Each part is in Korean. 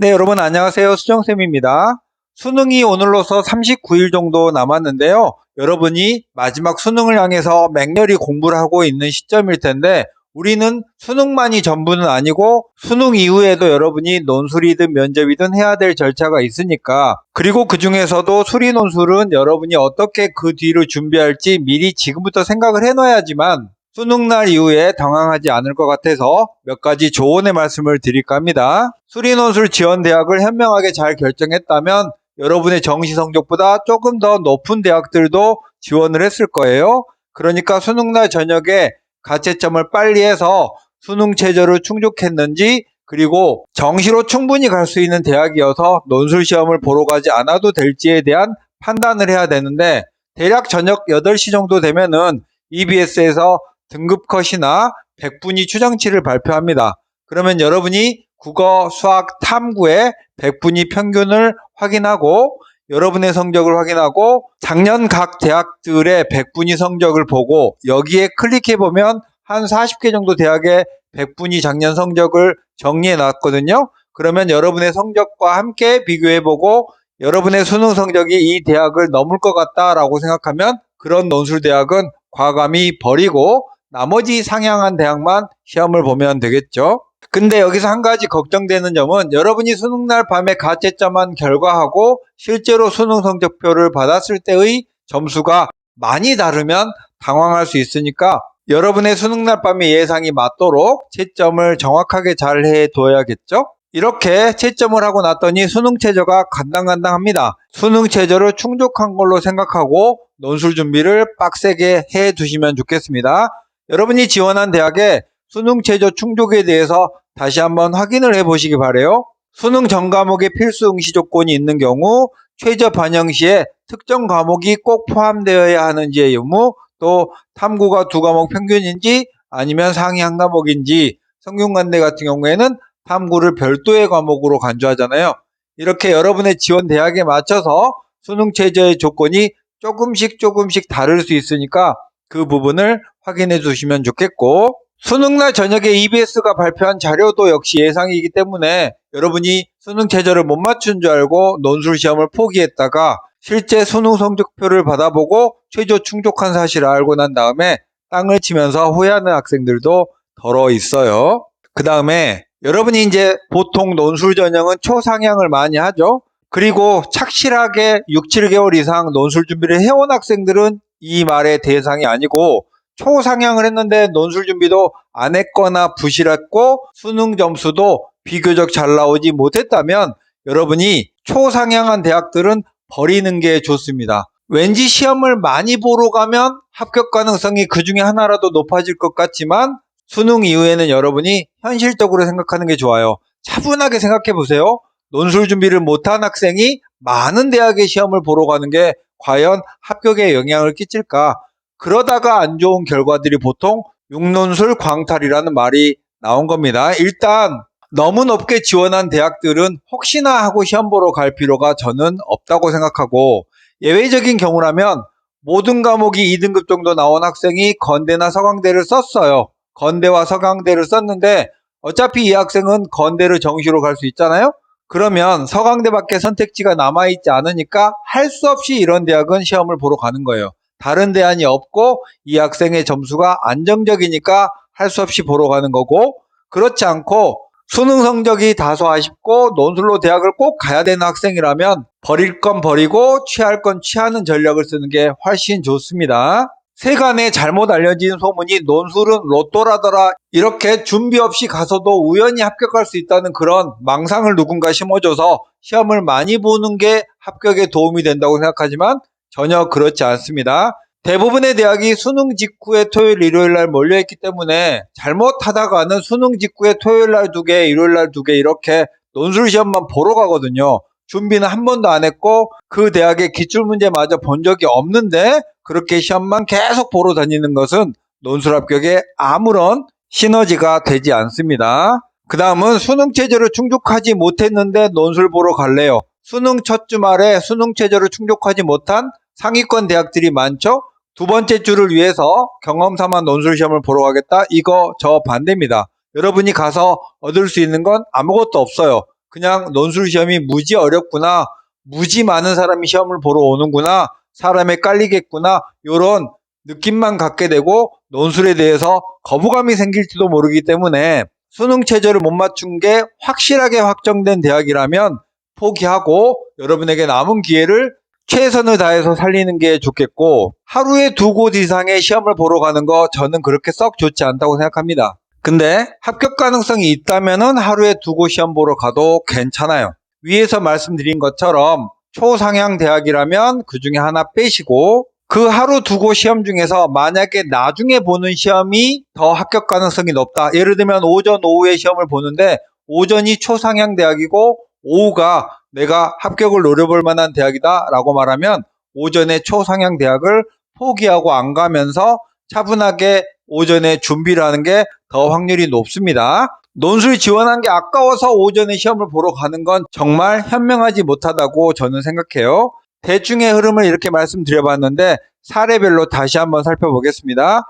네, 여러분 안녕하세요. 수정쌤입니다. 수능이 오늘로서 39일 정도 남았는데요. 여러분이 마지막 수능을 향해서 맹렬히 공부를 하고 있는 시점일 텐데 우리는 수능만이 전부는 아니고 수능 이후에도 여러분이 논술이든 면접이든 해야 될 절차가 있으니까, 그리고 그 중에서도 수리 논술은 여러분이 어떻게 그 뒤를 준비할지 미리 지금부터 생각을 해놔야지만 수능날 이후에 당황하지 않을 것 같아서 몇 가지 조언의 말씀을 드릴까 합니다. 수리논술 지원 대학을 현명하게 잘 결정했다면 여러분의 정시 성적보다 조금 더 높은 대학들도 지원을 했을 거예요. 그러니까 수능날 저녁에 가채점을 빨리 해서 수능 최저를 충족했는지, 그리고 정시로 충분히 갈 수 있는 대학이어서 논술 시험을 보러 가지 않아도 될지에 대한 판단을 해야 되는데, 대략 저녁 8시 정도 되면은 EBS에서 등급컷이나 100분위 추정치를 발표합니다. 그러면 여러분이 국어, 수학, 탐구의 100분위 평균을 확인하고 여러분의 성적을 확인하고 작년 각 대학들의 100분위 성적을 보고 여기에 클릭해보면 한 40개 정도 대학의 100분위 작년 성적을 정리해 놨거든요. 그러면 여러분의 성적과 함께 비교해보고 여러분의 수능 성적이 이 대학을 넘을 것 같다라고 생각하면 그런 논술 대학은 과감히 버리고 나머지 상향한 대학만 시험을 보면 되겠죠. 근데 여기서 한 가지 걱정되는 점은 여러분이 수능날 밤에 가채점한 결과하고 실제로 수능 성적표를 받았을 때의 점수가 많이 다르면 당황할 수 있으니까 여러분의 수능날 밤의 예상이 맞도록 채점을 정확하게 잘 해둬야겠죠. 이렇게 채점을 하고 났더니 수능 최저가 간당간당합니다. 수능 최저를 충족한 걸로 생각하고 논술 준비를 빡세게 해 두시면 좋겠습니다. 여러분이 지원한 대학의 수능 최저 충족에 대해서 다시 한번 확인을 해 보시기 바래요. 수능 전 과목의 필수 응시 조건이 있는 경우 최저 반영 시에 특정 과목이 꼭 포함되어야 하는지의 의무, 또 탐구가 2과목 평균인지 아니면 상위 한 과목인지, 성균관대 같은 경우에는 탐구를 별도의 과목으로 간주하잖아요. 이렇게 여러분의 지원 대학에 맞춰서 수능 최저의 조건이 조금씩 다를 수 있으니까 그 부분을 확인해 주시면 좋겠고, 수능날 저녁에 EBS가 발표한 자료도 역시 예상이기 때문에 여러분이 수능 최저를 못 맞춘 줄 알고 논술 시험을 포기했다가 실제 수능 성적표를 받아보고 최저 충족한 사실을 알고 난 다음에 땅을 치면서 후회하는 학생들도 덜어 있어요. 그 다음에 여러분이 이제 보통 논술 전형은 초상향을 많이 하죠. 그리고 착실하게 6, 7개월 이상 논술 준비를 해온 학생들은 이 말의 대상이 아니고, 초상향을 했는데 논술 준비도 안 했거나 부실했고 수능 점수도 비교적 잘 나오지 못했다면 여러분이 초상향한 대학들은 버리는 게 좋습니다. 왠지 시험을 많이 보러 가면 합격 가능성이 그 중에 하나라도 높아질 것 같지만 수능 이후에는 여러분이 현실적으로 생각하는 게 좋아요. 차분하게 생각해 보세요. 논술 준비를 못한 학생이 많은 대학의 시험을 보러 가는 게 과연 합격에 영향을 끼칠까? 그러다가 안 좋은 결과들이 보통 육논술 광탈이라는 말이 나온 겁니다. 일단 너무 높게 지원한 대학들은 혹시나 하고 시험 보러 갈 필요가 저는 없다고 생각하고, 예외적인 경우라면 모든 과목이 2등급 정도 나온 학생이 건대나 서강대를 썼어요. 건대와 서강대를 썼는데 어차피 이 학생은 건대를 정시로 갈 수 있잖아요. 그러면 서강대밖에 선택지가 남아있지 않으니까 할 수 없이 이런 대학은 시험을 보러 가는 거예요. 다른 대안이 없고 이 학생의 점수가 안정적이니까 할 수 없이 보러 가는 거고, 그렇지 않고 수능 성적이 다소 아쉽고 논술로 대학을 꼭 가야 되는 학생이라면 버릴 건 버리고 취할 건 취하는 전략을 쓰는 게 훨씬 좋습니다. 세간에 잘못 알려진 소문이 논술은 로또라더라, 이렇게 준비 없이 가서도 우연히 합격할 수 있다는 그런 망상을 누군가 심어줘서 시험을 많이 보는 게 합격에 도움이 된다고 생각하지만 전혀 그렇지 않습니다. 대부분의 대학이 수능 직후에 토요일, 일요일 날 몰려있기 때문에 잘못하다가는 수능 직후에 토요일 날 2개, 일요일 날 2개 이렇게 논술 시험만 보러 가거든요. 준비는 한 번도 안 했고 그 대학의 기출문제마저 본 적이 없는데 그렇게 시험만 계속 보러 다니는 것은 논술 합격에 아무런 시너지가 되지 않습니다. 그 다음은 수능 최저를 충족하지 못했는데 논술 보러 갈래요. 수능 첫 주말에 수능 최저를 충족하지 못한 상위권 대학들이 많죠. 두 번째 주를 위해서 경험 삼아 논술 시험을 보러 가겠다? 이거 저 반대입니다. 여러분이 가서 얻을 수 있는 건 아무것도 없어요. 그냥 논술 시험이 무지 어렵구나, 무지 많은 사람이 시험을 보러 오는구나, 사람에 깔리겠구나, 이런 느낌만 갖게 되고 논술에 대해서 거부감이 생길지도 모르기 때문에 수능 최저를 못 맞춘 게 확실하게 확정된 대학이라면 포기하고 여러분에게 남은 기회를 최선을 다해서 살리는 게 좋겠고, 하루에 2곳 이상의 시험을 보러 가는 거 저는 그렇게 썩 좋지 않다고 생각합니다. 근데 합격 가능성이 있다면 하루에 2곳 시험 보러 가도 괜찮아요. 위에서 말씀드린 것처럼 초상향 대학이라면 그 중에 하나 빼시고, 그 하루 2곳 시험 중에서 만약에 나중에 보는 시험이 더 합격 가능성이 높다. 예를 들면 오전, 오후에 시험을 보는데 오전이 초상향 대학이고 오후가 내가 합격을 노려볼 만한 대학이다 라고 말하면 오전에 초상향 대학을 포기하고 안 가면서 차분하게 오전에 준비를 하는 게 더 확률이 높습니다. 논술 지원한 게 아까워서 오전에 시험을 보러 가는 건 정말 현명하지 못하다고 저는 생각해요. 대충의 흐름을 이렇게 말씀드려봤는데 사례별로 다시 한번 살펴보겠습니다.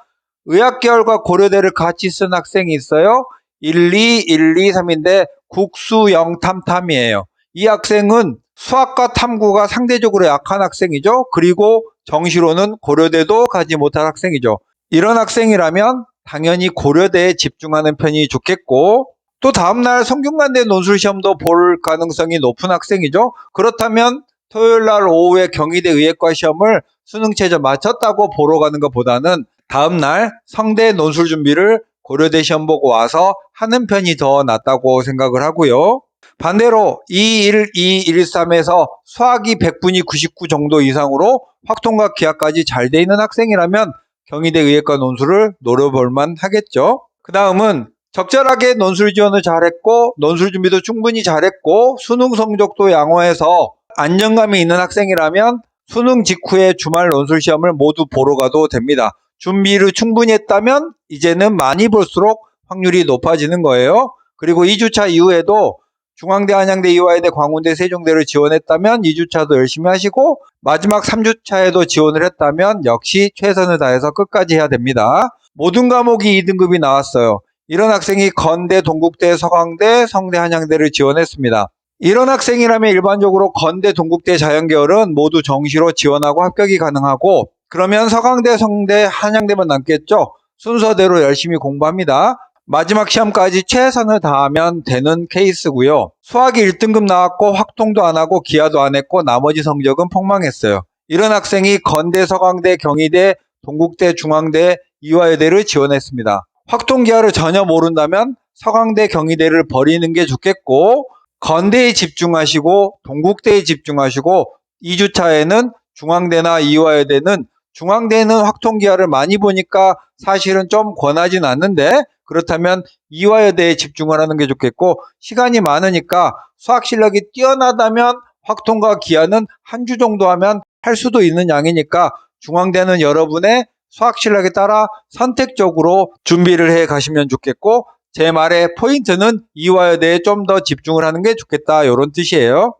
의학계열과 고려대를 같이 쓴 학생이 있어요. 1, 2, 1, 2, 3인데 국수, 영, 탐이에요. 이 학생은 수학과 탐구가 상대적으로 약한 학생이죠. 그리고 정시로는 고려대도 가지 못한 학생이죠. 이런 학생이라면 당연히 고려대에 집중하는 편이 좋겠고, 또 다음날 성균관대 논술시험도 볼 가능성이 높은 학생이죠. 그렇다면 토요일날 오후에 경희대 의예과 시험을 수능 최저 맞췄다고 보러 가는 것보다는 다음날 성대 논술 준비를 고려대 시험 보고 와서 하는 편이 더 낫다고 생각을 하고요. 반대로 2, 1, 2, 1, 3에서 수학이 100분이 99 정도 이상으로 확통과 기하까지 잘 돼 있는 학생이라면 경희대 의예과 논술을 노려볼만 하겠죠. 그 다음은 적절하게 논술 지원을 잘했고 논술 준비도 충분히 잘했고 수능 성적도 양호해서 안정감이 있는 학생이라면 수능 직후에 주말 논술 시험을 모두 보러 가도 됩니다. 준비를 충분히 했다면 이제는 많이 볼수록 확률이 높아지는 거예요. 그리고 2주차 이후에도 중앙대, 한양대, 이화여대, 광운대, 세종대를 지원했다면 2주차도 열심히 하시고 마지막 3주차에도 지원을 했다면 역시 최선을 다해서 끝까지 해야 됩니다. 모든 과목이 2등급이 나왔어요. 이런 학생이 건대, 동국대, 서강대, 성대, 한양대를 지원했습니다. 이런 학생이라면 일반적으로 건대, 동국대, 자연계열은 모두 정시로 지원하고 합격이 가능하고, 그러면 서강대, 성대, 한양대만 남겠죠. 순서대로 열심히 공부합니다. 마지막 시험까지 최선을 다하면 되는 케이스고요. 수학이 1등급 나왔고 확통도 안 하고 기하도 안 했고 나머지 성적은 폭망했어요. 이런 학생이 건대, 서강대, 경희대, 동국대, 중앙대, 이화여대를 지원했습니다. 확통 기하를 전혀 모른다면 서강대, 경희대를 버리는 게 좋겠고, 건대에 집중하시고 동국대에 집중하시고 2주차에는 중앙대나 이화여대는, 중앙대는 확통 기하를 많이 보니까 사실은 좀 권하진 않는데 그렇다면 이화여대에 집중을 하는 게 좋겠고, 시간이 많으니까 수학 실력이 뛰어나다면 확통과 기하는 한 주 정도 하면 할 수도 있는 양이니까 중앙대는 여러분의 수학 실력에 따라 선택적으로 준비를 해 가시면 좋겠고, 제 말의 포인트는 이화여대에 좀 더 집중을 하는 게 좋겠다, 이런 뜻이에요.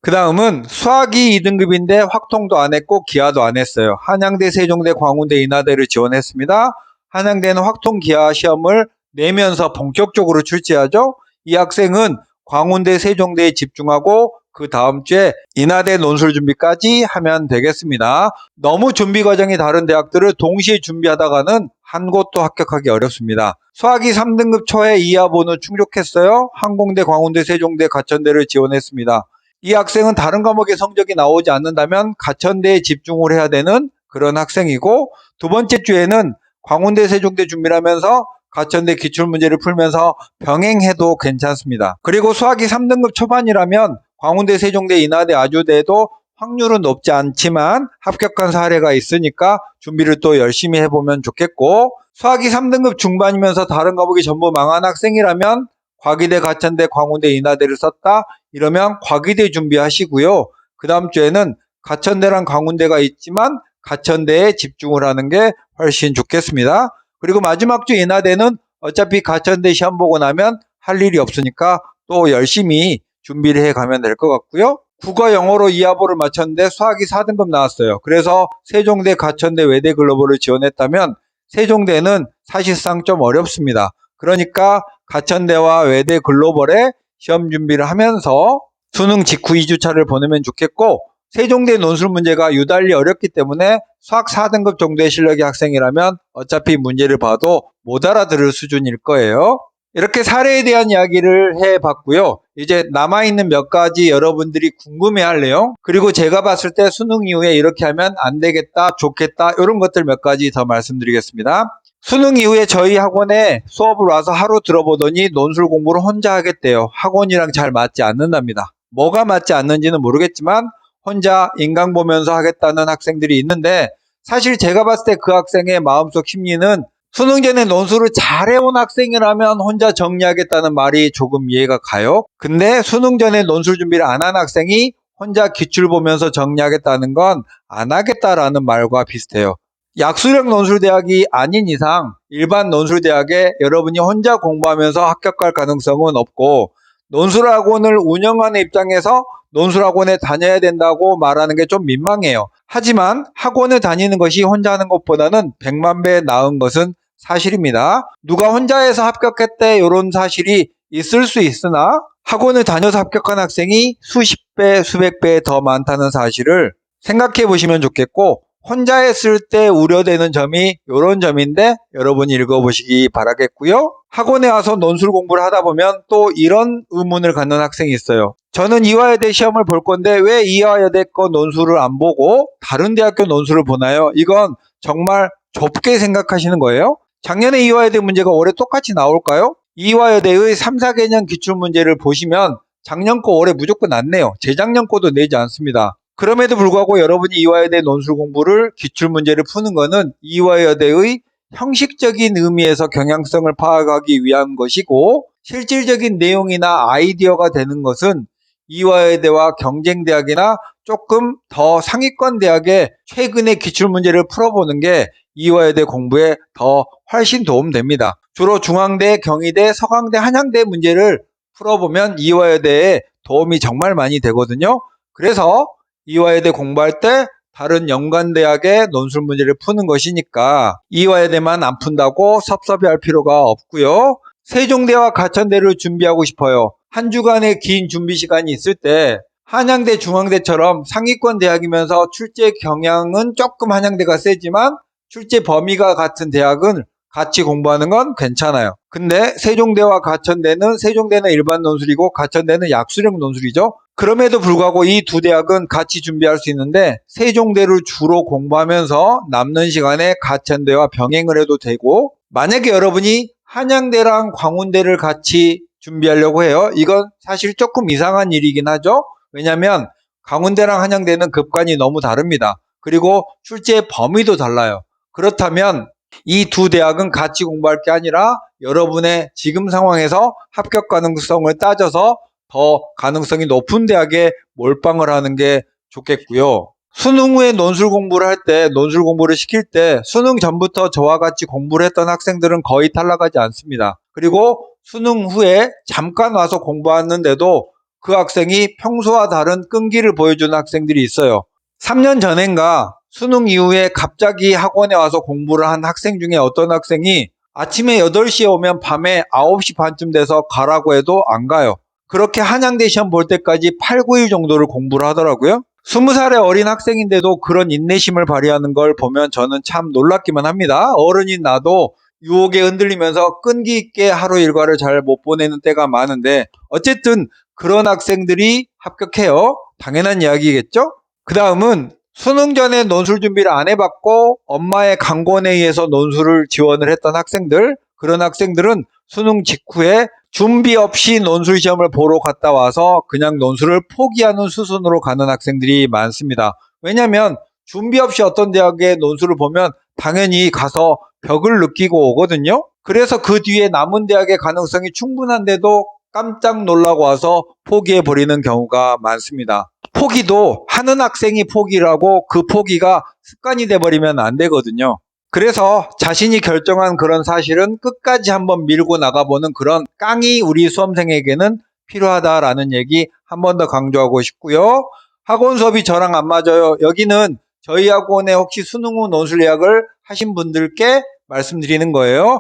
그 다음은 수학이 2등급인데 확통도 안 했고 기하도 안 했어요. 한양대, 세종대, 광운대, 인하대를 지원했습니다. 한양대는 확통 기하 시험을 내면서 본격적으로 출제하죠. 이 학생은 광운대, 세종대에 집중하고 그 다음 주에 인하대 논술 준비까지 하면 되겠습니다. 너무 준비 과정이 다른 대학들을 동시에 준비하다가는 한 곳도 합격하기 어렵습니다. 수학이 3등급 초에 이하 본은 충족했어요. 항공대, 광운대, 세종대, 가천대를 지원했습니다. 이 학생은 다른 과목의 성적이 나오지 않는다면 가천대에 집중을 해야 되는 그런 학생이고, 두 번째 주에는 광운대, 세종대 준비를 하면서 가천대 기출문제를 풀면서 병행해도 괜찮습니다. 그리고 수학이 3등급 초반이라면 광운대, 세종대, 인하대, 아주대도 확률은 높지 않지만 합격한 사례가 있으니까 준비를 또 열심히 해보면 좋겠고, 수학이 3등급 중반이면서 다른 과목이 전부 망한 학생이라면 과기대, 가천대, 광운대, 인하대를 썼다 이러면 과기대 준비하시고요. 그 다음 주에는 가천대랑 광운대가 있지만 가천대에 집중을 하는 게 훨씬 좋겠습니다. 그리고 마지막 주 인하대는 어차피 가천대 시험 보고 나면 할 일이 없으니까 또 열심히 준비를 해가면 될 것 같고요. 국어, 영어로 이하보를 맞췄는데 수학이 4등급 나왔어요. 그래서 세종대, 가천대, 외대 글로벌을 지원했다면 세종대는 사실상 좀 어렵습니다. 그러니까 가천대와 외대 글로벌에 시험 준비를 하면서 수능 직후 2주차를 보내면 좋겠고, 세종대 논술 문제가 유달리 어렵기 때문에 수학 4등급 정도의 실력의 학생이라면 어차피 문제를 봐도 못 알아들을 수준일 거예요. 이렇게 사례에 대한 이야기를 해봤고요. 이제 남아있는 몇 가지 여러분들이 궁금해할 내용, 그리고 제가 봤을 때 수능 이후에 이렇게 하면 안 되겠다, 좋겠다, 이런 것들 몇 가지 더 말씀드리겠습니다. 수능 이후에 저희 학원에 수업을 와서 하루 들어보더니 논술 공부를 혼자 하겠대요. 학원이랑 잘 맞지 않는답니다. 뭐가 맞지 않는지는 모르겠지만 혼자 인강 보면서 하겠다는 학생들이 있는데, 사실 제가 봤을 때 그 학생의 마음속 심리는 수능 전에 논술을 잘해온 학생이라면 혼자 정리하겠다는 말이 조금 이해가 가요. 근데 수능 전에 논술 준비를 안 한 학생이 혼자 기출 보면서 정리하겠다는 건 안 하겠다라는 말과 비슷해요. 약수령 논술대학이 아닌 이상 일반 논술대학에 여러분이 혼자 공부하면서 합격할 가능성은 없고, 논술학원을 운영하는 입장에서 논술학원에 다녀야 된다고 말하는 게 좀 민망해요. 하지만 학원을 다니는 것이 혼자 하는 것보다는 100만 배 나은 것은 사실입니다. 누가 혼자 해서 합격했대 이런 사실이 있을 수 있으나 학원을 다녀서 합격한 학생이 수십 배, 수백 배 더 많다는 사실을 생각해 보시면 좋겠고, 혼자 했을 때 우려되는 점이 이런 점인데 여러분이 읽어보시기 바라겠고요. 학원에 와서 논술 공부를 하다 보면 또 이런 의문을 갖는 학생이 있어요. 저는 이화여대 시험을 볼 건데 왜 이화여대 거 논술을 안 보고 다른 대학교 논술을 보나요? 이건 정말 좁게 생각하시는 거예요. 작년에 이화여대 문제가 올해 똑같이 나올까요? 이화여대의 3, 4개년 기출문제를 보시면 작년 거 올해 무조건 안 내요. 재작년 거도 내지 않습니다. 그럼에도 불구하고 여러분이 이화여대 논술 공부를 기출문제를 푸는 것은 이화여대의 형식적인 의미에서 경향성을 파악하기 위한 것이고, 실질적인 내용이나 아이디어가 되는 것은 이화여대와 경쟁대학이나 조금 더 상위권 대학의 최근의 기출문제를 풀어보는 게 이화여대 공부에 더 훨씬 도움됩니다. 주로 중앙대, 경희대, 서강대, 한양대 문제를 풀어보면 이화여대에 도움이 정말 많이 되거든요. 그래서 이화여대 공부할 때 다른 연관대학의 논술 문제를 푸는 것이니까 이화여대만 안 푼다고 섭섭해할 필요가 없고요. 세종대와 가천대를 준비하고 싶어요. 한 주간의 긴 준비 시간이 있을 때 한양대, 중앙대처럼 상위권 대학이면서 출제 경향은 조금 한양대가 세지만 출제 범위가 같은 대학은 같이 공부하는 건 괜찮아요. 근데 세종대와 가천대는, 세종대는 일반 논술이고 가천대는 약수령 논술이죠. 그럼에도 불구하고 이 두 대학은 같이 준비할 수 있는데 세종대를 주로 공부하면서 남는 시간에 가천대와 병행을 해도 되고, 만약에 여러분이 한양대랑 광운대를 같이 준비하려고 해요. 이건 사실 조금 이상한 일이긴 하죠. 왜냐하면 광운대랑 한양대는 급관이 너무 다릅니다. 그리고 출제 범위도 달라요. 그렇다면 이 두 대학은 같이 공부할 게 아니라 여러분의 지금 상황에서 합격 가능성을 따져서 더 가능성이 높은 대학에 몰빵을 하는 게 좋겠고요. 수능 후에 논술 공부를 할 때, 논술 공부를 시킬 때 수능 전부터 저와 같이 공부를 했던 학생들은 거의 탈락하지 않습니다. 그리고 수능 후에 잠깐 와서 공부하는데도 그 학생이 평소와 다른 끈기를 보여주는 학생들이 있어요. 3년 전인가 수능 이후에 갑자기 학원에 와서 공부를 한 학생 중에 어떤 학생이 아침에 8시에 오면 밤에 9시 반쯤 돼서 가라고 해도 안 가요. 그렇게 한양대 시험 볼 때까지 8, 9일 정도를 공부를 하더라고요. 20살의 어린 학생인데도 그런 인내심을 발휘하는 걸 보면 저는 참 놀랍기만 합니다. 어른인 나도 유혹에 흔들리면서 끈기 있게 하루 일과를 잘 못 보내는 때가 많은데, 어쨌든 그런 학생들이 합격해요. 당연한 이야기겠죠? 그 다음은 수능 전에 논술 준비를 안 해봤고 엄마의 강권에 의해서 논술을 지원을 했던 학생들, 그런 학생들은 수능 직후에 준비 없이 논술 시험을 보러 갔다 와서 그냥 논술을 포기하는 수순으로 가는 학생들이 많습니다. 왜냐하면 준비 없이 어떤 대학의 논술을 보면 당연히 가서 벽을 느끼고 오거든요. 그래서 그 뒤에 남은 대학의 가능성이 충분한데도 깜짝 놀라고 와서 포기해버리는 경우가 많습니다. 포기도 하는 학생이 포기를 하고 그 포기가 습관이 돼버리면 안 되거든요. 그래서 자신이 결정한 그런 사실은 끝까지 한번 밀고 나가보는 그런 깡이 우리 수험생에게는 필요하다라는 얘기 한 번 더 강조하고 싶고요. 학원 수업이 저랑 안 맞아요. 여기는 저희 학원에 혹시 수능 후 논술 예약을 하신 분들께 말씀드리는 거예요.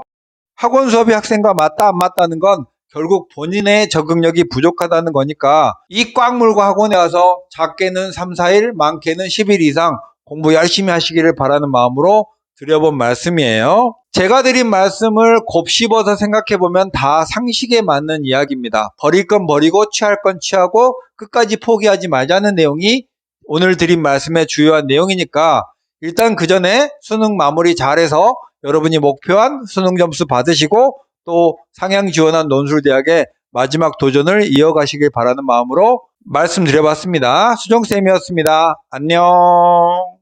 학원 수업이 학생과 맞다 안 맞다는 건 결국 본인의 적응력이 부족하다는 거니까 이 꽉 물고 학원에 와서 작게는 3, 4일, 많게는 10일 이상 공부 열심히 하시기를 바라는 마음으로 드려본 말씀이에요. 제가 드린 말씀을 곱씹어서 생각해보면 다 상식에 맞는 이야기입니다. 버릴 건 버리고 취할 건 취하고 끝까지 포기하지 말자는 내용이 오늘 드린 말씀의 주요한 내용이니까 일단 그 전에 수능 마무리 잘해서 여러분이 목표한 수능 점수 받으시고 또 상향 지원한 논술대학의 마지막 도전을 이어가시길 바라는 마음으로 말씀드려봤습니다. 수정쌤이었습니다. 안녕.